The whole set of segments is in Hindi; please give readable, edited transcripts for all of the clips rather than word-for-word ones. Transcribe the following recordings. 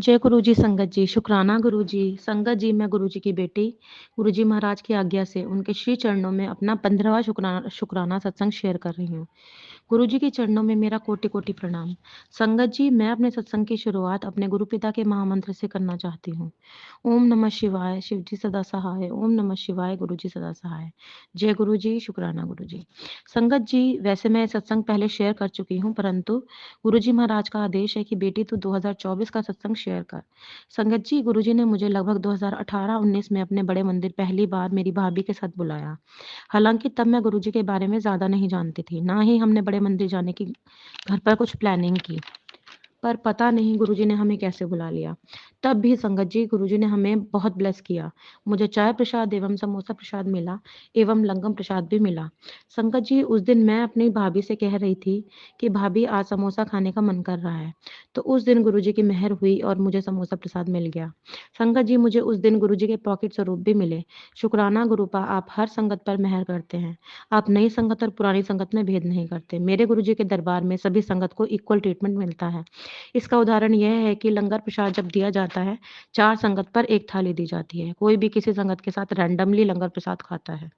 जय गुरुजी संगत जी, शुक्राना गुरुजी। संगत जी, मैं गुरुजी की बेटी गुरुजी महाराज की आज्ञा से उनके श्री चरणों में अपना 15वां शुक्राना शुक्राना सत्संग शेयर कर रही हूँ। गुरुजी के चरणों में मेरा कोटि-कोटि प्रणाम। संगत जी, मैं अपने सत्संग की शुरुआत अपने गुरुपिता के महामंत्र से करना चाहती हूँ। ओम नमः शिवाय, शिवजी सदा सहाय। ओम नमः शिवाय, गुरुजी सदा सहाय। जय गुरुजी, शुक्राना गुरुजी। संगत जी, वैसे मैं सत्संग पहले शेयर कर चुकी हूँ, परंतु गुरुजी महाराज का आदेश है कि बेटी तू 2024 का सत्संग शेयर कर। संगत जी, गुरुजी ने मुझे लगभग 2018-19 में अपने बड़े मंदिर पहली बार मेरी भाभी के साथ बुलाया। हालाँकि तब मैं गुरुजी के बारे में ज़्यादा नहीं जानती थी, ना ही हमने बड़े मंदिर जाने की घर पर कुछ प्लानिंग की। पर पता नहीं गुरुजी ने हमें कैसे बुला लिया। तब भी संगत जी, गुरुजी ने हमें बहुत ब्लेस किया। मुझे चाय प्रसाद एवं समोसा प्रसाद मिला एवं लंगम प्रसाद भी मिला। संगत जी, उस दिन मैं अपनी भाभी से कह रही थी कि भाभी आज समोसा खाने का मन कर रहा है। तो उस दिन गुरुजी की मेहर हुई और मुझे समोसा प्रसाद मिल गया। संगत जी, मुझे उस दिन गुरुजी के पॉकेट स्वरूप भी मिले। शुक्राना गुरुपा, आप हर संगत पर मेहर करते हैं। आप नई संगत और पुरानी संगत में भेद नहीं करते। मेरे गुरुजी के दरबार में सभी संगत को इक्वल ट्रीटमेंट मिलता है। इसका उदाहरण यह है कि लंगर प्रसाद जब दिया जाता है, 4 संगत पर 1 थाली दी जाती है। कोई भी किसी संगत के साथ रैंडमली लंगर प्रसाद खाता है।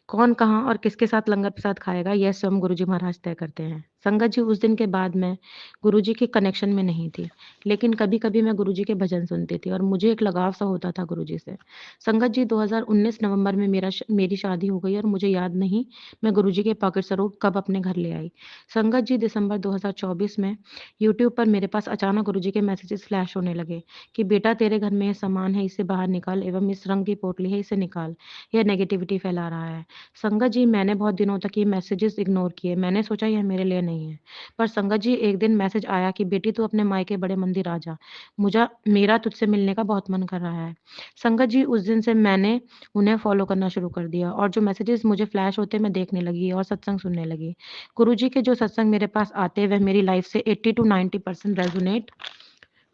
कौन कहाँ और किसके साथ लंगर प्रसाद खाएगा, यह स्वयं गुरुजी महाराज तय करते हैं। संगत जी, उस दिन के बाद मैं गुरुजी के कनेक्शन में नहीं थी, लेकिन कभी-कभी मैं गुरुजी के भजन सुनती थी और मुझे एक लगाव सा होता था गुरुजी से। संगत जी, 2019 नवंबर में मेरी शादी हो गई और मुझे याद नहीं मैं गुरुजी के पॉकेट स्वरूप कब अपने घर ले आई। संगत जी, दिसंबर 2024 में यूट्यूब पर मेरे पास अचानक गुरुजी के मैसेजेस फ्लैश होने लगे कि बेटा तेरे घर में ये सामान है, इसे बाहर निकाल एवं इस रंग की पोटली है, इसे निकाल, यह नेगेटिविटी फैला रहा है। संगत जी, मैंने बहुत दिनों तक ये मैसेजेस इग्नोर किए। मैंने सोचा यह मेरे लिए नहीं है। पर संगत जी, एक दिन मैसेज आया कि बेटी तू अपने मायके बड़े मंदिर आ जा। मेरा तुझसे मिलने का बहुत मन कर रहा है। संगत जी, उस दिन से मैंने उन्हें फॉलो करना शुरू कर दिया और जो मैसेजेस मुझे फ्लैश होते मैं देखने लगी और सत्संग सुनने लगी। गुरुजी के जो सत्संग मेरे पास आते वह मेरी लाइफ से 80 टू 90% रेजोनेट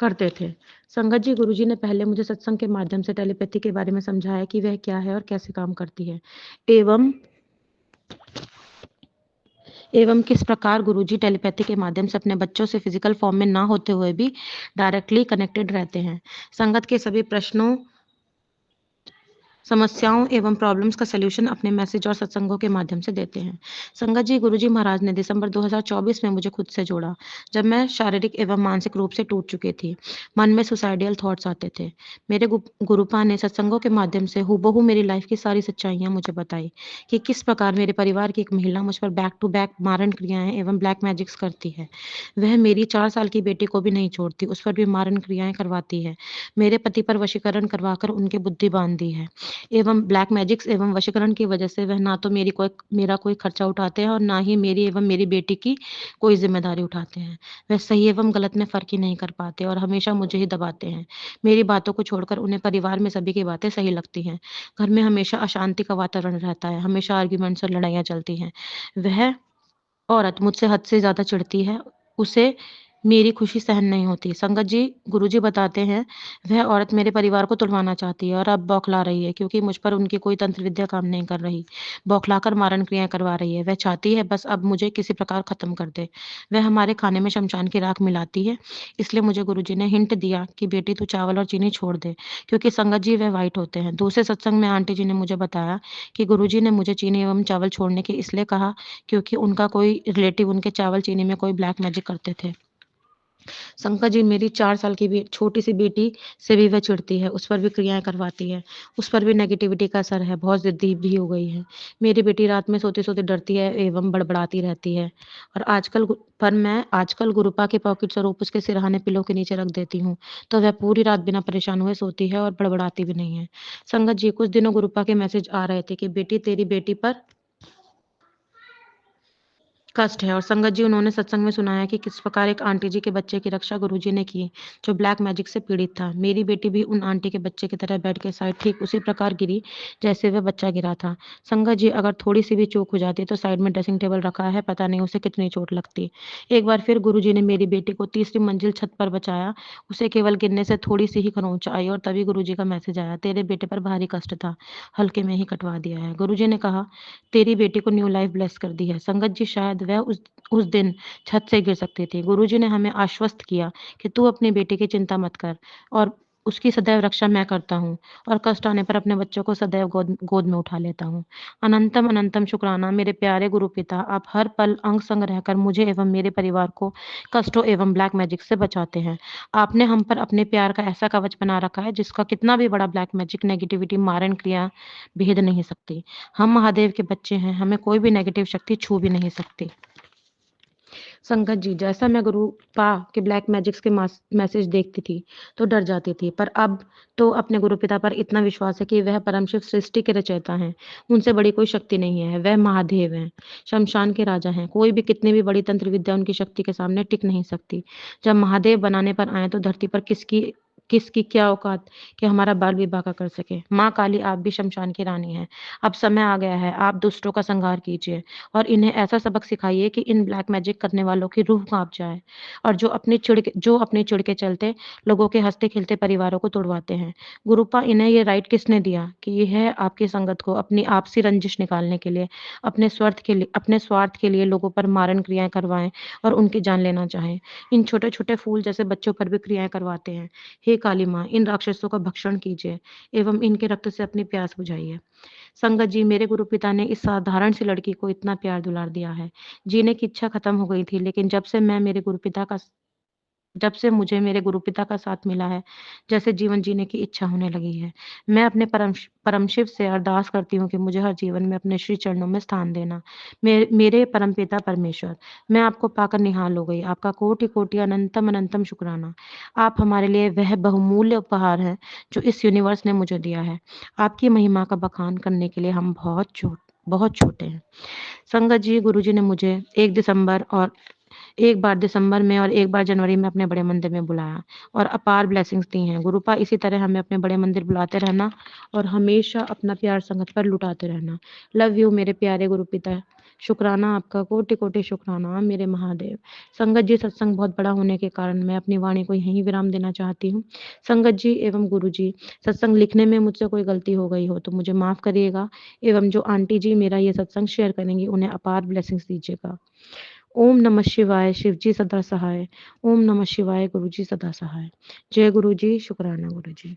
करते थे। संगत जी, गुरुजी ने पहले मुझे सत्संग के माध्यम से टेलीपैथी के बारे में समझाया कि वह क्या है और कैसे काम करती है एवं किस प्रकार गुरुजी टेलीपैथी के माध्यम से अपने बच्चों से फिजिकल फॉर्म में ना होते हुए भी डायरेक्टली कनेक्टेड रहते हैं। संगत के सभी प्रश्नों, समस्याओं एवं प्रॉब्लम्स का सॉल्यूशन अपने मैसेज और सत्संगों के माध्यम से देते हैं। संगत जी, गुरुजी महाराज ने दिसंबर 2024 में मुझे खुद से जोड़ा, जब मैं शारीरिक एवं मानसिक रूप से टूट चुकी थी। मन में सुसाइडल थॉट्स आते थे। मेरे गुरुपा ने सत्संगों के माध्यम से हूबहू मेरी लाइफ की सारी सच्चाइयाँ मुझे बताई कि किस प्रकार मेरे परिवार की एक महिला मुझ पर बैक टू बैक मारण क्रियाएं एवं ब्लैक मैजिक्स करती है। वह मेरी 4 साल की बेटी को भी नहीं छोड़ती, उस पर भी मारण क्रियाएं करवाती है। मेरे पति पर वशीकरण करवाकर उनकी बुद्धि बांध दी है एवं ब्लैक मैजिक्स एवं वशीकरण की वजह से वह ना तो मेरा कोई खर्चा उठाते हैं और ना ही मेरी एवं मेरी बेटी की कोई जिम्मेदारी उठाते हैं। वह सही एवं गलत में फर्क ही नहीं कर पाते और हमेशा मुझे ही दबाते हैं। मेरी बातों को छोड़कर उन्हें परिवार में सभी की बातें सही लगती हैं। घर में हमेशा अशांति का वातावरण रहता है, हमेशा आर्ग्यूमेंट्स और लड़ाइयाँ चलती हैं। वह औरत मुझसे हद से ज़्यादा चिढ़ती है, उसे मेरी खुशी सहन नहीं होती। संगत जी, गुरुजी बताते हैं, वह औरत मेरे परिवार को तुड़वाना चाहती है और अब बौखला रही है क्योंकि मुझ पर उनकी कोई तंत्र विद्या काम नहीं कर रही। बौखलाकर मारण क्रियाएँ करवा रही है। वह चाहती है बस अब मुझे किसी प्रकार खत्म कर दे। वह हमारे खाने में शमशान की राख मिलाती है, इसलिए मुझे गुरुजी ने हिंट दिया कि बेटी तू चावल और चीनी छोड़ दे, क्योंकि संगत जी वह व्हाइट होते हैं। दूसरे सत्संग में आंटी जी ने मुझे बताया कि गुरुजी ने मुझे चीनी एवं चावल छोड़ने के इसलिए कहा क्योंकि उनका कोई रिलेटिव उनके चावल चीनी में कोई ब्लैक मैजिक करते थे। शंकर जी, मेरी 4 साल की छोटी-सी बेटी से भी वह चिढ़ती है, उस पर भी क्रियाएँ करवाती है, उस पर भी नेगेटिविटी का असर है, बहुत ज़िद्दी भी हो गई है। मेरी बेटी रात में सोते-सोते डरती है एवं बड़बड़ाती रहती है और मैं आजकल गुरुपा के पॉकेट स्वरूप उसके सिरहाने पिलो के नीचे रख देती हूँ, तो वह पूरी रात बिना परेशान हुए सोती है और बड़बड़ाती भी नहीं है। संगत जी, कुछ दिनों गुरुपा के मैसेज आ रहे थे कि बेटी तेरी बेटी पर कष्ट है और संगत जी, उन्होंने सत्संग में सुनाया कि किस प्रकार एक आंटी जी के बच्चे की रक्षा गुरुजी ने की, जो ब्लैक मैजिक से पीड़ित था। मेरी बेटी भी उन आंटी के बच्चे की तरह बेड के साइड ठीक उसी प्रकार गिरी जैसे वह बच्चा गिरा था। संगत जी, अगर थोड़ी सी भी चूक हो जाती तो साइड में ड्रेसिंग टेबल रखा है, पता नहीं उसे कितनी चोट लगती। एक बार फिर गुरुजी ने मेरी बेटी को तीसरी मंजिल छत पर बचाया। उसे केवल गिरने से थोड़ी सी ही खरोंच आई और तभी गुरुजी का मैसेज आया, तेरे बेटे पर भारी कष्ट था, हल्के में ही कटवा दिया है। गुरुजी ने कहा, तेरी बेटी को न्यू लाइफ ब्लेस कर दी है। संगत जी, शायद वह उस दिन छत से गिर सकती थी। गुरुजी ने हमें आश्वस्त किया कि तू अपनी बेटी की चिंता मत कर और उसकी सदैव रक्षा मैं करता हूँ और कष्ट आने पर अपने बच्चों को सदैव गोद गोद में उठा लेता हूँ। अनंतम अनंतम शुक्राना मेरे प्यारे गुरु पिता, आप हर पल अंग-संग रहकर मुझे एवं मेरे परिवार को कष्टों एवं ब्लैक मैजिक से बचाते हैं। आपने हम पर अपने प्यार का ऐसा कवच बना रखा है जिसका कितना भी बड़ा ब्लैक मैजिक, नेगेटिविटी, मारण क्रिया भेद नहीं सकती। हम महादेव के बच्चे हैं, हमें कोई भी नेगेटिव शक्ति छू भी नहीं सकती। संगत जी, जैसा मैं गुरु पा के ब्लैक मैजिक्स के मैसेज देखती थी, तो डर जाती थी। पर अब तो अपने गुरु पिता पर इतना विश्वास है कि वह परम शिव सृष्टि के रचयिता हैं। उनसे बड़ी कोई शक्ति नहीं है, वह महादेव हैं, शमशान के राजा हैं। कोई भी कितनी भी बड़ी तंत्र विद्या उनकी शक्ति के सामने टिक नहीं सकती। जब महादेव बनाने पर आएँ तो धरती पर किसकी किसकी क्या औकात कि हमारा बाल विवाह का कर सके। माँ काली, आप भी शमशान की रानी हैं। अब समय आ गया है, आप दुष्टों का संहार कीजिए और इन्हें ऐसा सबक सिखाइए कि इन ब्लैक मैजिक करने वालों की रूह काँप जाए और जो अपनी चिढ़ के चलते लोगों के हँसते-खेलते परिवारों को तुड़वाते हैं। गुरुपा, इन्हें ये राइट किसने दिया कि यह आपकी संगत को अपनी आपसी रंजिश निकालने के लिए, अपने स्वार्थ के लिए लोगों पर मारण क्रियाएँ करवाएँ और उनकी जान लेना चाहें। इन छोटे-छोटे फूल जैसे बच्चों पर भी क्रियाएँ करवाते हैं। हे काली माँ, इन राक्षसों का भक्षण कीजिए एवं इनके रक्त से अपनी प्यास बुझाइए। संगत जी, मेरे गुरुपिता ने इस साधारण सी लड़की को इतना प्यार दुलार दिया है। जीने की इच्छा खत्म हो गई थी, लेकिन जब से मुझे मेरे गुरुपिता का साथ मिला है, जैसे जीवन जीने की इच्छा होने लगी है। मैं अपने परम शिव से अरदास करती हूँ कि मुझे हर जीवन में अपने श्री चरणों में स्थान देना। मेरे परमपिता परमेश्वर, मैं आपको पाकर निहाल हो गई। आपका कोटि-कोटि अनंतम अनंतम शुक्राना। आप हमारे लिए वह बहुमूल्य उपहार हैं, जो इस यूनिवर्स ने मुझे दिया है। आपकी महिमा का बखान करने के लिए हम बहुत छोटे हैं। संगत जी, गुरुजी ने मुझे 1 दिसंबर और एक बार दिसंबर में और एक बार जनवरी में अपने बड़े मंदिर में बुलाया और अपार ब्लेसिंग्स दी हैं। गुरुपा, इसी तरह हमें अपने बड़े मंदिर बुलाते रहना और हमेशा अपना प्यार संगत पर लुटाते रहना। लव यू मेरे प्यारे गुरुपिता। शुक्राना आपका, कोटि-कोटि शुक्राना मेरे महादेव। संगत जी, सत्संग बहुत बड़ा होने के कारण मैं अपनी वाणी को यहीं विराम देना चाहती हूँ। संगत जी एवं गुरुजी, सत्संग लिखने में मुझसे कोई गलती हो गई हो तो मुझे माफ़ करिएगा एवं जो आंटी जी मेरा ये सत्संग शेयर करेंगी उन्हें अपार ब्लेसिंग्स दीजिएगा। ओम नमः शिवाय, शिवजी सदा सहाय। ओम नमः शिवाय, गुरुजी सदा सहाय। जय गुरुजी, शुक्राना गुरुजी।